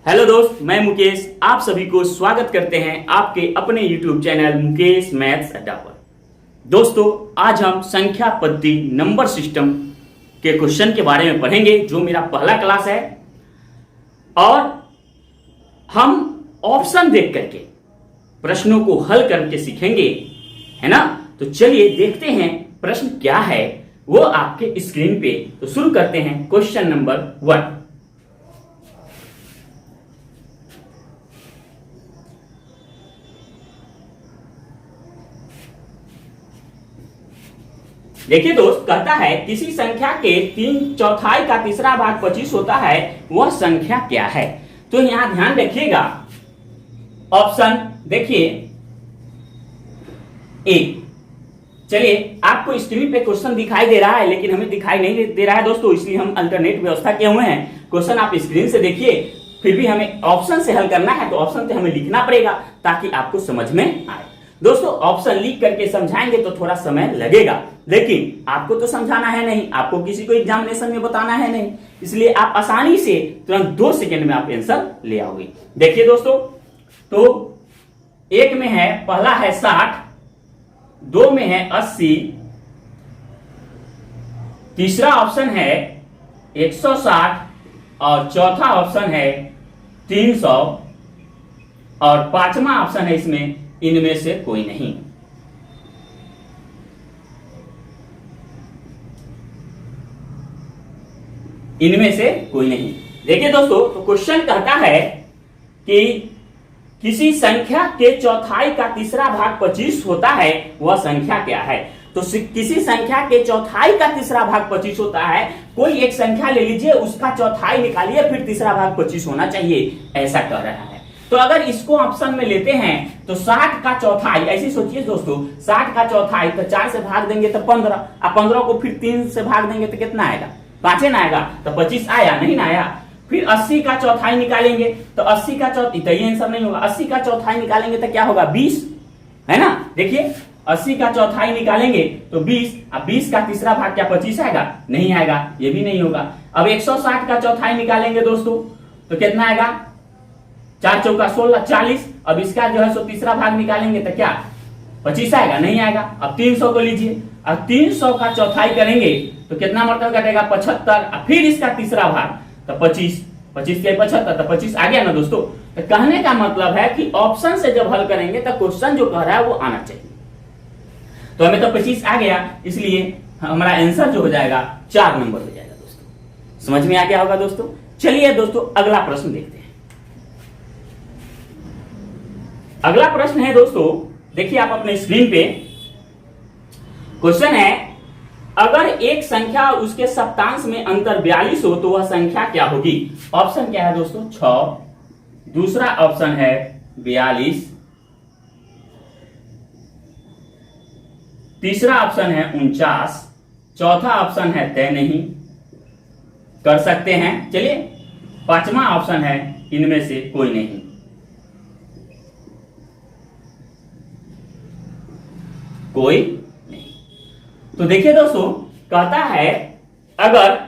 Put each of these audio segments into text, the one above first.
Hello दोस्त, मैं मुकेश आप सभी को स्वागत करते हैं आपके अपने YouTube चैनल मुकेश मैथ्स अड्डा पर। दोस्तों, आज हम संख्या पद्धति नंबर सिस्टम के क्वेश्चन के बारे में पढ़ेंगे जो मेरा पहला क्लास है, और हम ऑप्शन देख करके प्रश्नों को हल करके सीखेंगे, है ना। तो चलिए देखते हैं प्रश्न क्या है वो आपके स्क्रीन पे। तो शुरू करते हैं क्वेश्चन नंबर 1। देखिए दोस्त, कहता है किसी संख्या के 3/4 का तीसरा भाग 25 होता है, वह संख्या क्या है। तो यहां ध्यान रखिएगा, ऑप्शन देखिए ए। चलिए, आपको स्क्रीन पे क्वेश्चन दिखाई दे रहा है लेकिन हमें दिखाई नहीं दे रहा है दोस्तों, इसलिए हम अल्टरनेट व्यवस्था किए हुए हैं। क्वेश्चन आप स्क्रीन से देखिए, फिर भी हमें ऑप्शन से हल करना है तो ऑप्शन से हमें लिखना पड़ेगा ताकि आपको समझ में आए। दोस्तों, ऑप्शन लिख करके समझाएंगे तो थोड़ा समय लगेगा, लेकिन आपको तो समझाना है नहीं, आपको किसी को एग्जामिनेशन में बताना है नहीं, इसलिए आप आसानी से तुरंत 2 सेकंड में आप आंसर ले आओगे। देखिए दोस्तों, तो एक में है, पहला है 60, 2 में है 80, तीसरा ऑप्शन है 160 और चौथा ऑप्शन है 300 और पांचवा ऑप्शन है इसमें इनमें से कोई नहीं। इनमें से कोई नहीं। देखिए दोस्तों, तो क्वेश्चन कहता है कि किसी संख्या के चौथाई का तीसरा भाग 25 होता है, वह संख्या क्या है। तो किसी संख्या के चौथाई का तीसरा भाग 25 होता है, कोई एक संख्या ले लीजिए, उसका चौथाई निकालिए, फिर तीसरा भाग 25 होना चाहिए, ऐसा कह रहा है। तो अगर इसको ऑप्शन में लेते हैं तो 60 का चौथाई, ऐसे सोचिए दोस्तों, 60 का चौथाई तो 4 से भाग देंगे तो 15, अब 15 को फिर 3 से भाग देंगे तो कितना आएगा, 5 ना आएगा, तो 25 आया नहीं ना आया। फिर 80 का चौथाई निकालेंगे तो 80 का चौथाई, तो ये आंसर नहीं होगा। 80 का चौथाई निकालेंगे तो क्या होगा, 20, है ना। देखिए 80 का चौथाई निकालेंगे तो 20, अब 20 का तीसरा भाग क्या 25 आएगा, नहीं आएगा, ये भी नहीं होगा। अब 160 का चौथाई निकालेंगे दोस्तों तो कितना आएगा, 4 चौका 16, 40। अब इसका जो है सो तीसरा भाग निकालेंगे तो क्या 25 आएगा, नहीं आएगा। अब 300 को लीजिए, अब 300 का चौथाई करेंगे तो कितना मरतबा कटेगा, 75। अब फिर इसका तीसरा भाग तो 25, 25 के 75, तो 25 आ गया ना दोस्तों। तो कहने का मतलब है कि ऑप्शन से जब हल करेंगे तो क्वेश्चन जो कह रहा है वो आना चाहिए। तो हमें तो 25 आ गया, इसलिए हमारा आंसर जो हो जाएगा 4 नंबर हो जाएगा दोस्तों। समझ में आ गया होगा दोस्तों। चलिए दोस्तों, अगला प्रश्न देखते हैं। अगला प्रश्न है दोस्तों, देखिए आप अपने स्क्रीन पे, क्वेश्चन है अगर एक संख्या और उसके सप्तांश में अंतर 42 हो तो वह संख्या क्या होगी। ऑप्शन क्या है दोस्तों, 6, दूसरा ऑप्शन है 42, तीसरा ऑप्शन है 49, चौथा ऑप्शन है तय नहीं कर सकते हैं, चलिए पांचवा ऑप्शन है इनमें से कोई नहीं। कोई नहीं। तो देखिए दोस्तों, कहता है अगर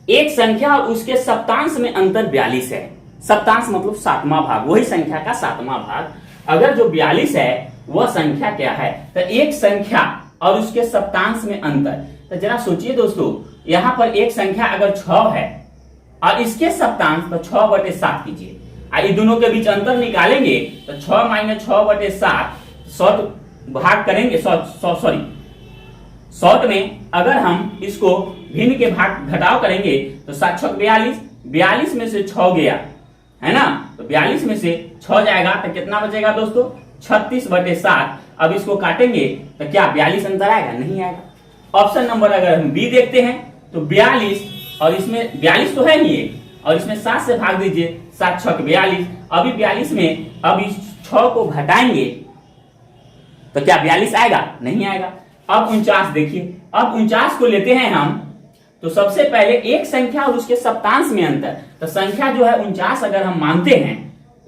एक संख्या और उसके सप्तांश में अंतर 42 है, सप्तांश मतलब 7वां भाग, वही संख्या का 7वां भाग, अगर जो 42 है वह संख्या क्या है। तो एक संख्या और उसके सप्तांश में अंतर, तो जरा सोचिए दोस्तों, यहां पर एक संख्या अगर 6 है और इसके सप्तांश तो 6/7 कीजिए, और इन दोनों के बीच अंतर निकालेंगे तो 6 - 6/7 शॉर्ट भाग करेंगे, शॉर्ट में अगर हम इसको भिन्न के भाग घटाव करेंगे तो 7 × 42, 42 में से 6 गया, है ना। तो 42 में से 6 जाएगा तो कितना बचेगा दोस्तों, 36/7। अब इसको काटेंगे तो क्या 42 अंतर आएगा, नहीं आएगा। ऑप्शन नंबर अगर हम बी देखते हैं तो 42, और इसमें 42 तो है ही, और इसमें 7 से भाग दीजिए, 7 × 6 = 42। अभी 42 में अब इस 6 को घटाएंगे तो क्या 42 आएगा, नहीं आएगा। अब 49 देखिए, अब 49 को लेते हैं हम, तो सबसे पहले एक संख्या और उसके सप्तांश में अंतर, तो संख्या जो है 49 अगर हम मानते हैं,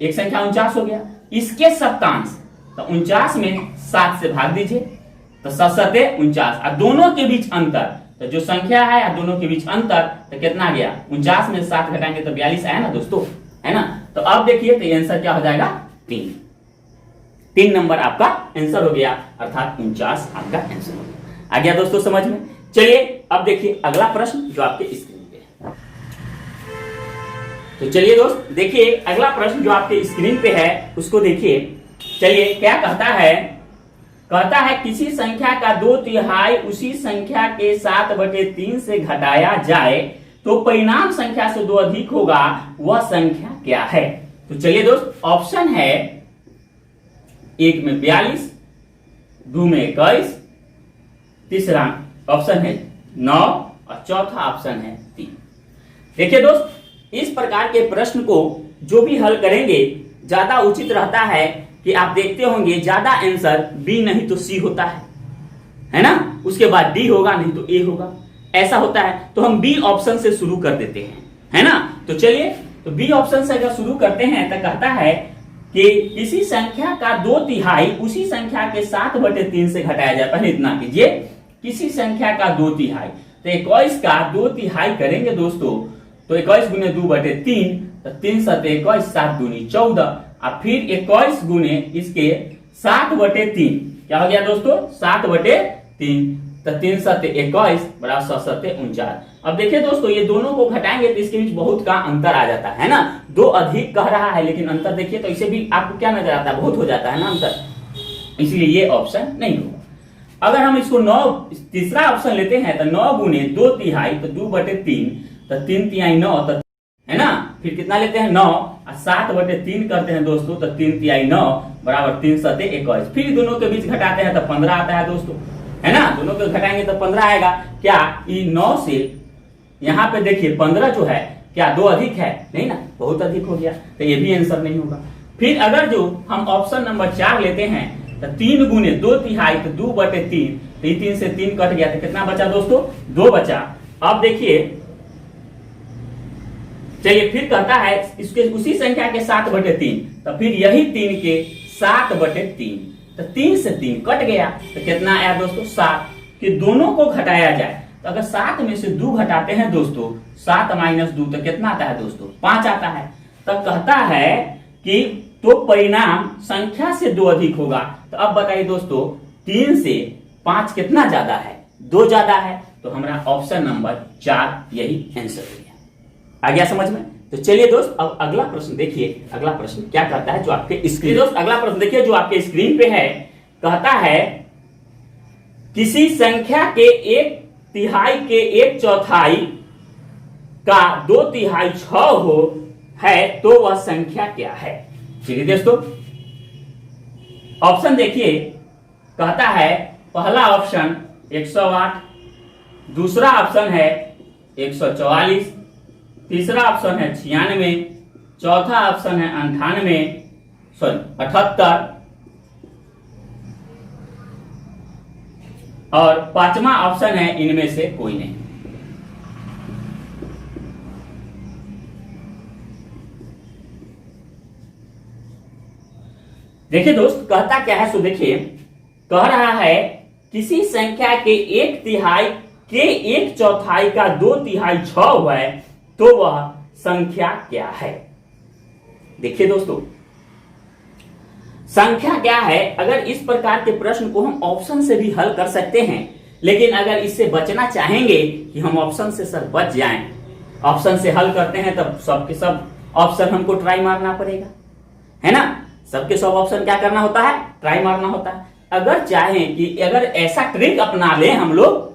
एक संख्या 49 हो गया, इसके सप्तांश तो 49 में 7 से भाग दीजिए तो 7 × 7 = 49, और दोनों के बीच अंतर तो जो संख्या है या दोनों के बीच अंतर तो कितना गया, 49 में 7 घटाएंगे तो 42 आया ना दोस्तों, है ना। तो अब देखिए तो आंसर क्या हो जाएगा, 3 नंबर आपका आंसर हो गया, अर्थात 49 आपका आंसर हो गया। आ गया दोस्तों समझ में। चलिए अब देखिए अगला प्रश्न जो आपके स्क्रीन पे है। तो चलिए दोस्त देखिए अगला प्रश्न जो आपके स्क्रीन पे है उसको देखिए। चलिए क्या कहता है, कहता है किसी संख्या का 2/3 उसी संख्या के 7/3 से घटाया जाए तो परिणाम संख्या से 2 अधिक होगा, वह संख्या क्या है। तो चलिए दोस्त ऑप्शन है, 1 में 42, 2 में 21, तीसरा ऑप्शन है 9 और चौथा ऑप्शन है 3। देखिए दोस्त इस प्रकार के प्रश्न को जो भी हल करेंगे ज्यादा उचित रहता है कि आप देखते होंगे ज्यादा आंसर बी नहीं तो सी होता है ना, उसके बाद डी होगा नहीं तो ए होगा, ऐसा होता है। तो हम बी ऑप्शन से शुरू कर देते हैं, है ना। तो चलिए तो बी ऑप्शन से अगर शुरू करते हैं तो कहता है कि किसी संख्या का 2/3 उसी संख्या के 7/3 से घटाया जाए। पहले इतना कीजिए, किसी संख्या का 2/3 तो 21 का 2/3 करेंगे दोस्तों, तो 21 गुने 2/3 तो 3 7 21, 7 दूनी 14, और फिर 21 गुने इसके 7/3 क्या हो गया दोस्तों, 7/3, तो 3 7 21 बड़ा 7 7 49। अब देखिए दोस्तों ये दोनों को घटाएंगे तो इसके बीच बहुत का अंतर आ जाता है ना, 2 अधिक कह रहा है लेकिन अंतर देखिए तो इसे भी आपको क्या नजर आता है, बहुत हो जाता है ना अंतर, इसलिए ये ऑप्शन नहीं होगा। अगर हम इसको 9 तीसरा ऑप्शन लेते हैं तो 9 गुने 2/3 तो 2/3 तो 3 3 9 तो है ना, फिर कितना लेते हैं 9 और 7/3 करते हैं दोस्तों तो 3 3 9 बराबर 3 7 21, फिर दोनों के बीच घटाते हैं तो 15 आता है दोस्तों, है ना। दोनों को घटाएंगे तो 15 आएगा। क्या ये 9 से यहाँ पे देखिए 15 जो है क्या 2 अधिक है, नहीं ना, बहुत अधिक हो गया, तो ये भी आंसर नहीं होगा। फिर अगर जो हम ऑप्शन नंबर 4 लेते हैं तो 3 गुने 2/3 तो 2/3, तो 3 से 3 कट गया तो कितना बचा दोस्तों, 2 बचा। अब देखिए चलिए फिर कहता है इसके उसी संख्या के 7/3, तो फिर यही 3 के 7/3, तो 3 से 3 कट गया तो कितना आया दोस्तों, 7। कि दोनों को घटाया जाए तो अगर 7 में से 2 घटाते हैं दोस्तों, 7 - 2 तो कितना आता है दोस्तों, 5 आता है। तब कहता है कि तो परिणाम संख्या से 2 अधिक होगा। तो अब बताइए दोस्तों 3 से 5 कितना ज्यादा है, 2 ज्यादा है, तो हमारा ऑप्शन नंबर 4 यही आंसर हो गया। आ गया समझ में। तो चलिए दोस्त अब अगला प्रश्न देखिए, अगला प्रश्न क्या कहता है जो आपके स्क्रीन, दोस्त अगला प्रश्न देखिए जो आपके स्क्रीन पे है। कहता है किसी संख्या के 1/3 के 1/4 का 2/3 6 हो है तो वह संख्या क्या है। चलिए दोस्तों ऑप्शन देखिए, कहता है पहला ऑप्शन 108, दूसरा ऑप्शन है 144, तीसरा ऑप्शन है 96, चौथा ऑप्शन है 78 और पांचवा ऑप्शन है इनमें से कोई नहीं। देखिए दोस्त कहता क्या है, सो देखिए कह रहा है किसी संख्या के 1/3 के 1/4 का 2/3 6 है तो वह संख्या क्या है। देखिए दोस्तों संख्या क्या है, अगर इस प्रकार के प्रश्न को हम ऑप्शन से भी हल कर सकते हैं, लेकिन अगर इससे बचना चाहेंगे कि हम ऑप्शन से सर बच जाएं, ऑप्शन से हल करते हैं तब सबके सब ऑप्शन हमको ट्राई मारना पड़ेगा, है ना। सबके सब ऑप्शन क्या करना होता है, ट्राई मारना होता है। अगर चाहें कि अगर ऐसा ट्रिक अपना लें हम लोग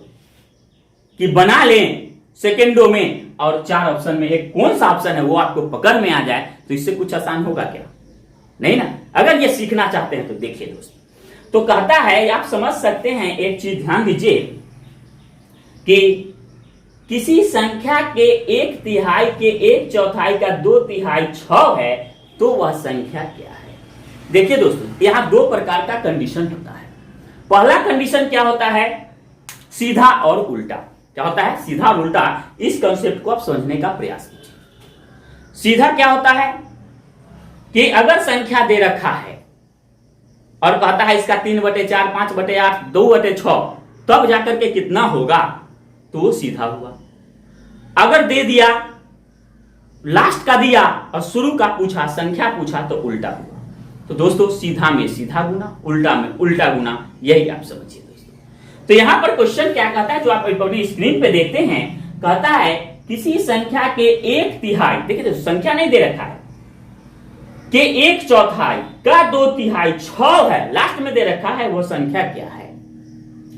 कि बना लें सेकेंडों में और 4 ऑप्शन में एक कौन सा ऑप्शन है वो आपको पकड़ में आ जाए, तो इससे कुछ आसान होगा क्या, नहीं ना। अगर ये सीखना चाहते हैं तो देखिए दोस्त, तो कहता है आप समझ सकते हैं, एक चीज ध्यान दीजिए कि किसी संख्या के 1/3 के 1/4 का 2/3 6 है तो वह संख्या क्या है। देखिए दोस्तों यहां 2 प्रकार का कंडीशन होता है। पहला कंडीशन क्या होता है, सीधा और उल्टा। क्या होता है, सीधा और उल्टा। इस कंसेप्ट को आप समझने का प्रयास कीजिए। सीधा क्या होता है कि अगर संख्या दे रखा है और कहता है इसका 3/4, 5/8, 2/6 तब जाकर के कितना होगा, तो वो सीधा हुआ। अगर दे दिया, लास्ट का दिया और शुरू का पूछा, संख्या पूछा, तो उल्टा हुआ। तो दोस्तों सीधा में सीधा गुना, उल्टा में उल्टा गुना, यही आप समझिए दोस्तों। तो यहां पर क्वेश्चन क्या कहता है, जो आप अपनी स्क्रीन पे देखते हैं, कहता है किसी संख्या के 1/3, देखिए तो संख्या नहीं दे रखा है, के 1/4 का 2/3 6 है, लास्ट में दे रखा है, वो संख्या क्या है।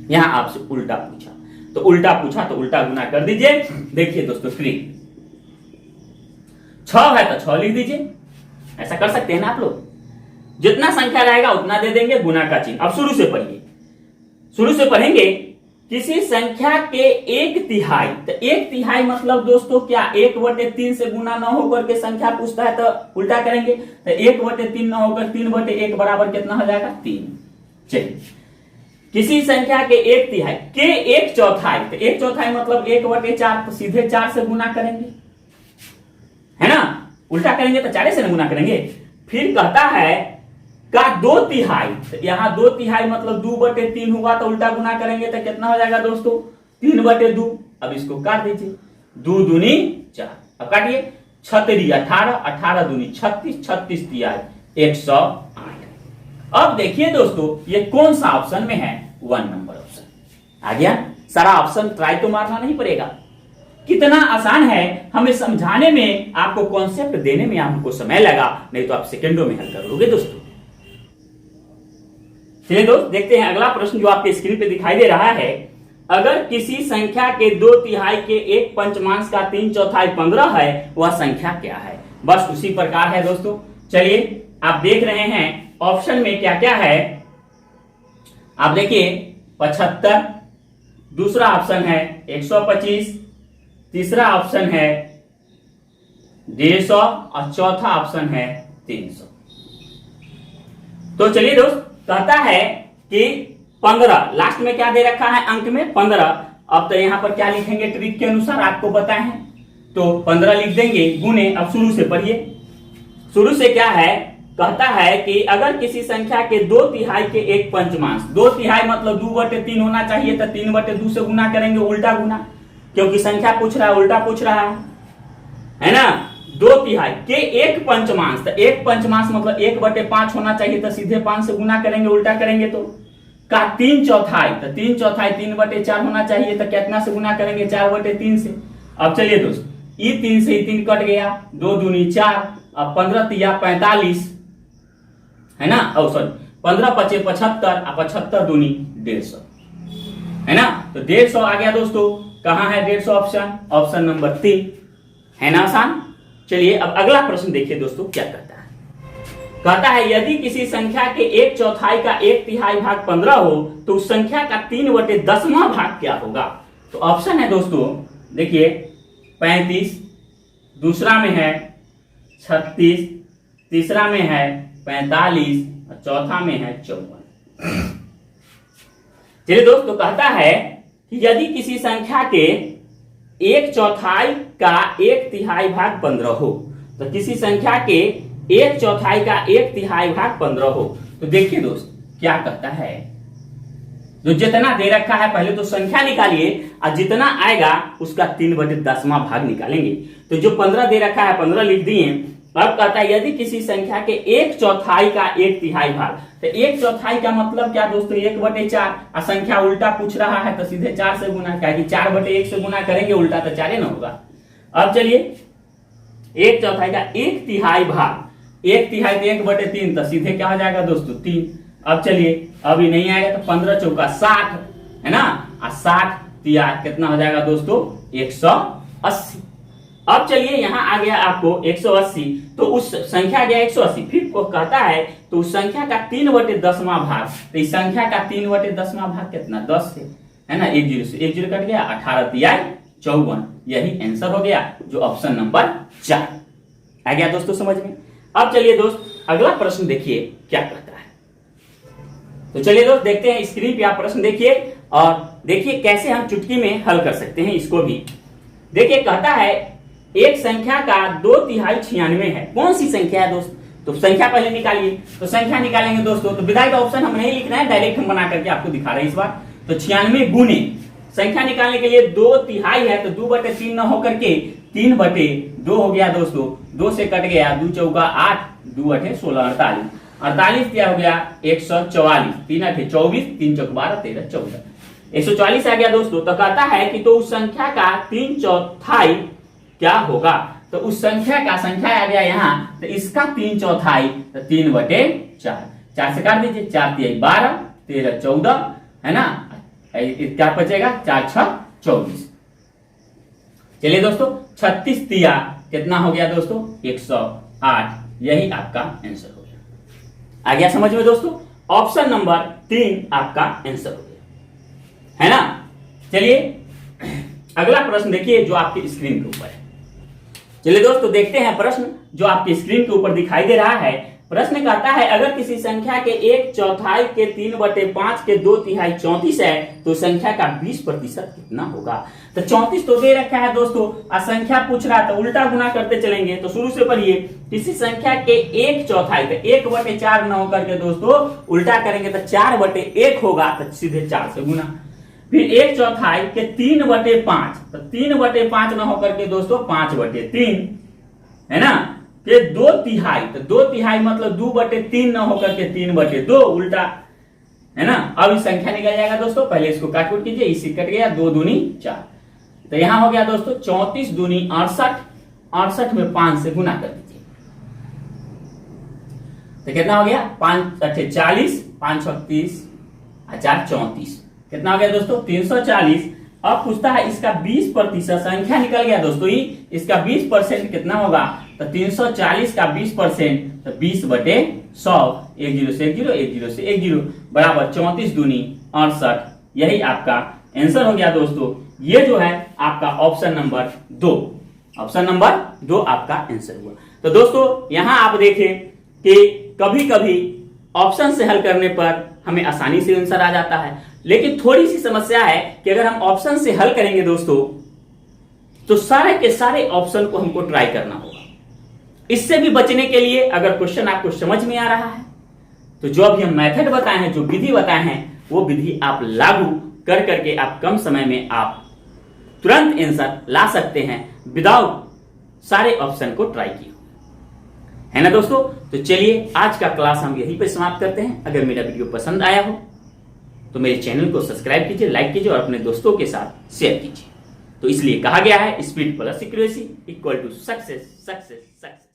यहां आपसे उल्टा पूछा, तो उल्टा पूछा तो उल्टा गुना कर दीजिए। देखिए दोस्तों स्क्रीन, 6 है तो 6 लिख दीजिए, ऐसा कर सकते हैं ना आप लोग। जितना संख्या रहेगा उतना दे देंगे, गुना का चिन्ह। अब शुरू से पढ़िए, शुरू से पढ़ेंगे। किसी संख्या के 1/3, तो 1/3 मतलब दोस्तों क्या, 1/3 से गुना न होकर के संख्या पूछता है तो उल्टा करेंगे, तो 1/3 न होकर 3/1 बराबर कितना हो जाएगा, 3। चलिए, किसी संख्या के 1/3 के 1/4, तो 1/4 मतलब 1/4, तो सीधे 4 से गुना करेंगे, है ना। उल्टा करेंगे तो 4 से गुना करेंगे। फिर कहता है का 2/3, तो यहाँ 2/3 मतलब 2/3 हुआ, तो उल्टा गुना करेंगे तो कितना हो जाएगा दोस्तों, 3/2। अब इसको काट दीजिए, 2 दूनी 4, अब काटिए, 6 18, 18 दूनी 36, 36 दिया 108। अब देखिए दोस्तों ये कौन सा ऑप्शन में है, 1 नंबर ऑप्शन आ गया। सारा ऑप्शन ट्राई तो मारना नहीं पड़ेगा, कितना आसान है। हमें समझाने में, आपको कॉन्सेप्ट देने में आपको समय लगा, नहीं तो आप सेकंडों में हल कर लोगे दोस्तों। चलिए दोस्त देखते हैं अगला प्रश्न जो आपके स्क्रीन पे दिखाई दे रहा है। अगर किसी संख्या के 2/3 के 1/5 का 3/4 15 है, वह संख्या क्या है। बस उसी प्रकार है दोस्तों। चलिए आप देख रहे हैं ऑप्शन में क्या क्या है, आप देखिए 75, दूसरा ऑप्शन है 125, तीसरा ऑप्शन है 150 और चौथा ऑप्शन है 300। तो चलिए दोस्त, कहता है कि 15, लास्ट में क्या दे रखा है अंक में 15। अब तो यहां पर क्या लिखेंगे, ट्रिक के अनुसार आपको पता है, तो 15 लिख देंगे गुने। अब शुरू से पढ़िए, शुरू से क्या है, कहता है कि अगर किसी संख्या के 2/3 के 1/5, 2/3 मतलब 2/3 होना चाहिए, तो 3/2 से गुना करेंगे, उल्टा गुना, क्योंकि संख्या पूछ रहा है, उल्टा पूछ रहा है ना। 2/3 के 1/5, तो 1/5 मतलब 1/5 होना चाहिए, तो सीधे 5 से गुना करेंगे, उल्टा करेंगे तो का 3/4, तो 3/4 3/4 होना चाहिए, तो कितना से गुना करेंगे, 4/3 से। अब चलिए दोस्त, ये 3 से 3 कट गया, 2 दूनी 4, अब 15 तिया 45, है ना। ओ सॉरी, 15 पचे 75, और 75 दूनी 150, है ना। तो 150 आ गया दोस्तों। कहां है 150 ऑप्शन, ऑप्शन नंबर 3, है ना आसान। चलिए अब अगला प्रश्न देखिए दोस्तों क्या कहता है। कहता है यदि किसी संख्या के 1/4 का 1/3 भाग 15 हो, तो उस संख्या का 3/10वां भाग क्या होगा। तो ऑप्शन है दोस्तों, देखिए 35, दूसरा में है 36, तीसरा में है 45 और चौथा में है 54। चलिए दोस्तों, कहता है कि यदि किसी संख्या के 1/4 का 1/3 भाग 15 हो, तो किसी संख्या के 1/4 का 1/3 भाग 15 हो, तो देखिए दोस्त क्या कहता है, जो जितना दे रखा है पहले तो संख्या निकालिए, और जितना आएगा उसका 3/10वां भाग निकालेंगे। तो जो 15 दे रखा है 15 लिख दिए। अब कहता है यदि किसी संख्या के 1/4 का 1/3 भाग, तो 1/4 का मतलब क्या दोस्तों, 1/4, और संख्या उल्टा पूछ रहा है तो सीधे 4 से गुना, क्या 4/1 से गुना करेंगे, उल्टा तो 4 ना होगा। अब चलिए 1/4 का 1/3 भाग, 1/3 तो 1/3, तो सीधे क्या हो जाएगा दोस्तों 3। अब चलिए अभी नहीं आएगा तो 15 चौका 60, है ना, और 60 तिया कितना हो जाएगा दोस्तों 180। अब चलिए यहां आ गया आपको 180, तो उस संख्या गया 180, फिर को कहता है तो उस संख्या का 3/10वां भाग, तो इस संख्या का 3/10वां भाग कितना, 10 से, है ना। 1 0 से 1 0 कट गया, 18 तिया 54, यही आंसर हो गया, जो ऑप्शन नंबर 4 आ गया दोस्तों समझ में। अब चलिए दोस्त अगला प्रश्न देखिए क्या कहता है। तो चलिए दोस्त देखते हैं, स्क्रीन पे आप प्रश्न देखिए और देखिए कैसे हम चुटकी में हल कर सकते हैं इसको भी। देखिए कहता है एक संख्या का 2/3 96 है, कौन सी संख्या है दोस्त, तो संख्या पहले निकालिए। तो संख्या निकालेंगे दोस्तों, तो विदाउट ऑप्शन हम नहीं लिखना है, डायरेक्ट हम बना करके आपको दिखा रहे हैं इस बार। तो 96 गुने संख्या निकालने के लिए 2/3 है तो 2/3 न होकर के 3/2 हो गया दोस्तों। 2 से कट गया, 2 चौका 8, 2 16, 48। 48 क्या हो गया 144, 3 24, 3 चौक 12, 13 14, 144 आ गया दोस्तों। तो कहता है कि तो उस संख्या का 3/4 क्या होगा। तो उस संख्या आ गया यहाँ, तो इसका 3/4 तो 3/4, 4 से काट दीजिए, 4 × 12, 13 14 है ना, क्या बचेगा 4 6 24। चलिए दोस्तों 36 दिया कितना हो गया दोस्तों 108, यही आपका आंसर हो गया। आ गया समझ में दोस्तों, ऑप्शन नंबर 3 आपका आंसर हो गया, है ना। चलिए अगला प्रश्न देखिए जो आपकी स्क्रीन के ऊपर है। चलिए दोस्तों देखते हैं प्रश्न जो आपकी स्क्रीन के ऊपर दिखाई दे रहा है। प्रश्न कहता है अगर किसी संख्या के 1/4 के 3/5 के 2/3 34 है तो संख्या का 20% कितना होगा। तो 34 तो दे रखा है दोस्तों, संख्या पूछ रहा है तो उल्टा गुना करते चलेंगे। तो शुरू से पढ़िए, किसी संख्या के 1/4 तो 1/4 न होकर के दोस्तों उल्टा करेंगे तो 4/1 होगा, तो सीधे 4 से गुना। फिर 1/4 के 3/5 तो 3/5 न होकर के दोस्तों 5/3 है ना। फिर 2/3 तो 2/3 मतलब 2/3 न होकर के 3/2 उल्टा है ना। अब इस संख्या निकल जाएगा दोस्तों, पहले इसको काट कूट कीजिए, इसी कट गया 2 दूनी 4, तो यहां हो गया दोस्तों 34 दूनी 68, 68 में 5 से गुना कर दीजिए तो कितना हो गया 5 × 40, 5 × 30, 4 34, कितना हो गया दोस्तों 340। अब पूछता है इसका 20% संख्या निकल गया दोस्तों, इसका 20% कितना होगा। तो 340 का 20% तो 20/100, 1 0 से 1 0, 1 0 से 1 0 बराबर 34 दूनी 68, यही आपका आंसर हो गया दोस्तों। ये जो है आपका ऑप्शन नंबर 2, ऑप्शन नंबर 2 आपका आंसर हुआ। तो दोस्तों यहां आप देखें कि कभी कभी ऑप्शन से हल करने पर हमें आसानी से आंसर आ जाता है, लेकिन थोड़ी सी समस्या है कि अगर हम ऑप्शन से हल करेंगे दोस्तों तो सारे के सारे ऑप्शन को हमको ट्राई करना होगा। इससे भी बचने के लिए अगर क्वेश्चन आपको समझ में आ रहा है तो जो अभी हम मेथड बताए हैं, जो विधि बताए हैं, वो विधि आप लागू कर करके आप कम समय में आप तुरंत आंसर ला सकते हैं विदाउट सारे ऑप्शन को ट्राई किए, है ना दोस्तों। तो चलिए आज का क्लास हम यहीं पे समाप्त करते हैं। अगर मेरा वीडियो पसंद आया हो तो मेरे चैनल को सब्सक्राइब कीजिए, लाइक कीजिए और अपने दोस्तों के साथ शेयर कीजिए। तो इसलिए कहा गया है speed plus accuracy equal to success, success, success.